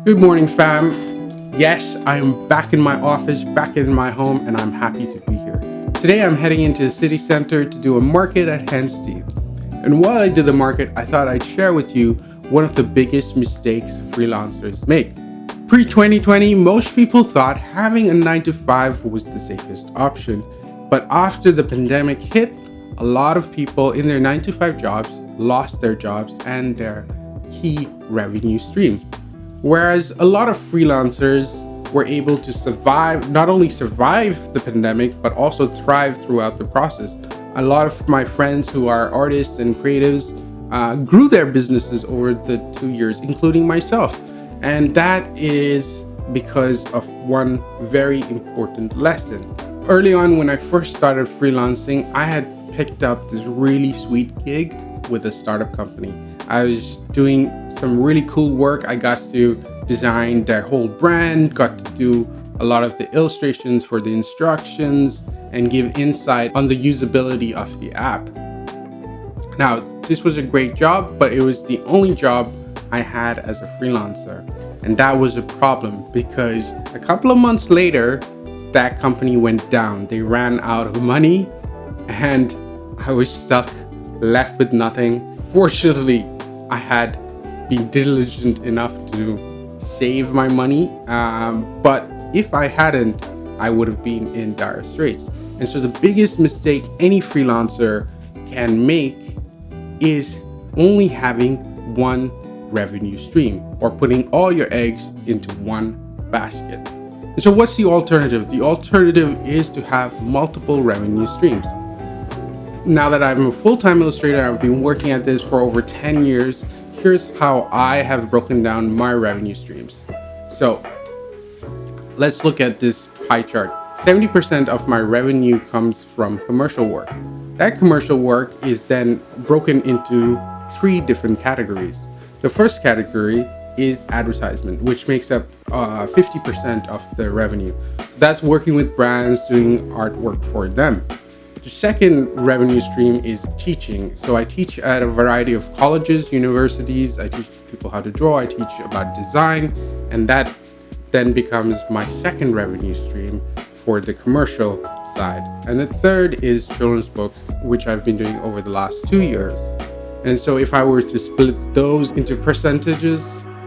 Good morning, fam. Yes, I'm back in my office, back in my home, and I'm happy to be here. Today, I'm heading into the city center to do a market at Henstein. And while I do the market, I thought I'd share with you one of the biggest mistakes freelancers make. Pre-2020, most people thought having a 9-to-5 was the safest option. But after the pandemic hit, a lot of people in their 9-to-5 jobs lost their jobs and their key revenue stream. Whereas a lot of freelancers were able to not only survive the pandemic, but also thrive throughout the process. A lot of my friends who are artists and creatives grew their businesses over the 2 years, including myself. And that is because of one very important lesson. Early on, when I first started freelancing, I had picked up this really sweet gig with a startup company. I was doing some really cool work. I got to design their whole brand, got to do a lot of the illustrations for the instructions, and give insight on the usability of the app. Now, this was a great job, but it was the only job I had as a freelancer. And that was a problem because a couple of months later, that company went down. They ran out of money and I was stuck, left with nothing. Fortunately, I had been diligent enough to save my money, but if I hadn't, I would have been in dire straits. And so the biggest mistake any freelancer can make is only having one revenue stream or putting all your eggs into one basket. And so what's the alternative? The alternative is to have multiple revenue streams. Now that I'm a full-time illustrator, I've been working at this for over 10 years. Here's how I have broken down my revenue streams. So let's look at this pie chart. 70% of my revenue comes from commercial work. That commercial work is then broken into 3 different categories. The first category is advertisement, which makes up 50% of the revenue. So that's working with brands, doing artwork for them. The second revenue stream is teaching. So I teach at a variety of colleges, universities. I teach people how to draw. I teach about design. And that then becomes my second revenue stream for the commercial side. And the third is children's books, which I've been doing over the last 2 years. And so if I were to split those into percentages,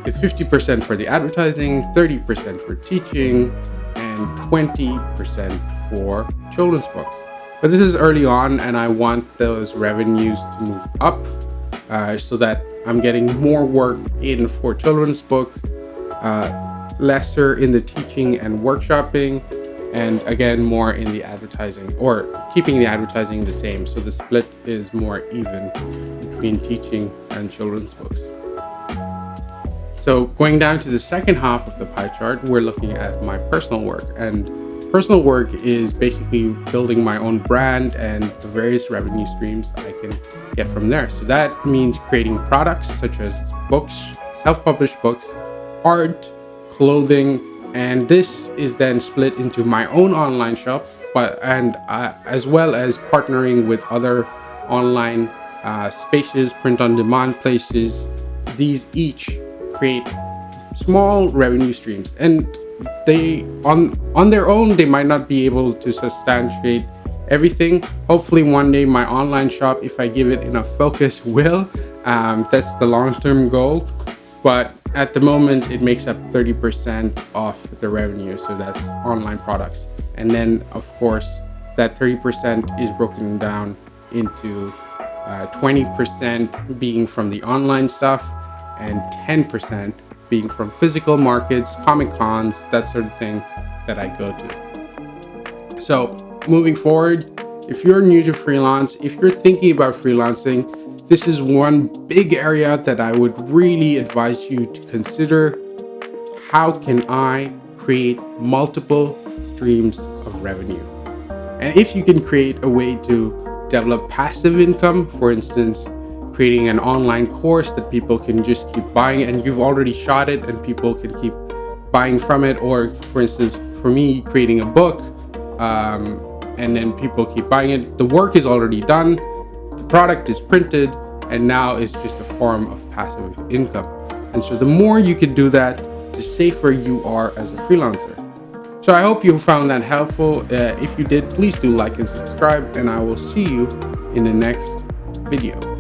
it's 50% for the advertising, 30% for teaching, and 20% for children's books. But this is early on and I want those revenues to move up so that I'm getting more work in for children's books, lesser in the teaching and workshopping, and again, more in the advertising, or keeping the advertising the same. So the split is more even between teaching and children's books. So going down to the second half of the pie chart, we're looking at my personal work. And personal work is basically building my own brand and the various revenue streams I can get from there. So that means creating products such as books, self-published books, art, clothing, and this is then split into my own online shop, as well as partnering with other online spaces, print-on-demand places. These each create small revenue streams, and they on their own they might not be able to substantiate everything. Hopefully one day my online shop, if I give it enough focus, will. That's the long-term goal, but at the moment it makes up 30% of the revenue, so that's online products. And then of course that 30% is broken down into 20% being from the online stuff and 10% being from physical markets, Comic Cons, that sort of thing that I go to. So moving forward, if you're new to freelance, if you're thinking about freelancing, this is one big area that I would really advise you to consider. How can I create multiple streams of revenue? And if you can create a way to develop passive income, for instance, creating an online course that people can just keep buying and you've already shot it and people can keep buying from it, or for instance for me, creating a book and then people keep buying it. The work is already done, the product is printed, and now it's just a form of passive income. And so the more you can do that, the safer you are as a freelancer. So I hope you found that helpful. If you did, please do like and subscribe, and I will see you in the next video.